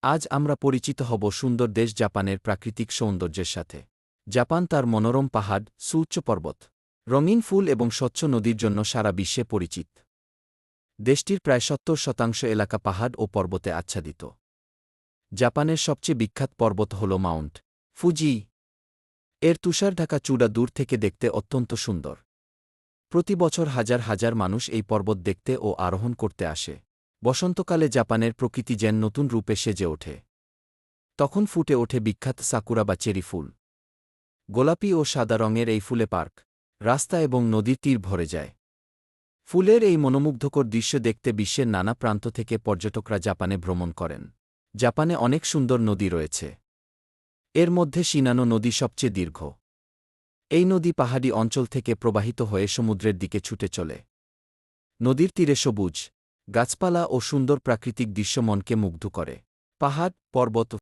আজ আমরা পরিচিত হব সুন্দর দেশ জাপানের প্রাকৃতিক সৌন্দর্যের সাথে। জাপান তার মনোরম পাহাড়, সুউচ্চ পর্বত, রঙিন ফুল এবং স্বচ্ছ নদীর জন্য সারা বিশ্বে পরিচিত। দেশটির প্রায় ৭০% এলাকা পাহাড় ও পর্বতে আচ্ছাদিত। জাপানের সবচেয়ে বিখ্যাত পর্বত হল মাউন্ট ফুজি। এর তুষারঢাকা চূড়া দূর থেকে দেখতে অত্যন্ত সুন্দর। প্রতি বছর হাজার হাজার মানুষ এই পর্বত দেখতে ও আরোহণ করতে আসে। বসন্তকালে জাপানের প্রকৃতি যেন নতুন রূপে সেজে ওঠে। তখন ফুটে ওঠে বিখ্যাত সাকুরা বা চেরি ফুল। গোলাপি ও সাদা রঙের এই ফুলে পার্ক, রাস্তা এবং নদীর তীর ভরে যায়। ফুলের এই মনোমুগ্ধকর দৃশ্য দেখতে বিশ্বের নানা প্রান্ত থেকে পর্যটকরা জাপানে ভ্রমণ করেন। জাপানে অনেক সুন্দর নদী রয়েছে। এর মধ্যে শিনানো নদী সবচেয়ে দীর্ঘ। এই নদী পাহাড়ি অঞ্চল থেকে প্রবাহিত হয়ে সমুদ্রের দিকে ছুটে চলে। নদীর তীরে সবুজ গাছপালা ও সুন্দর প্রাকৃতিক দৃশ্য মনকে মুগ্ধ করে। পাহাড়, পর্বত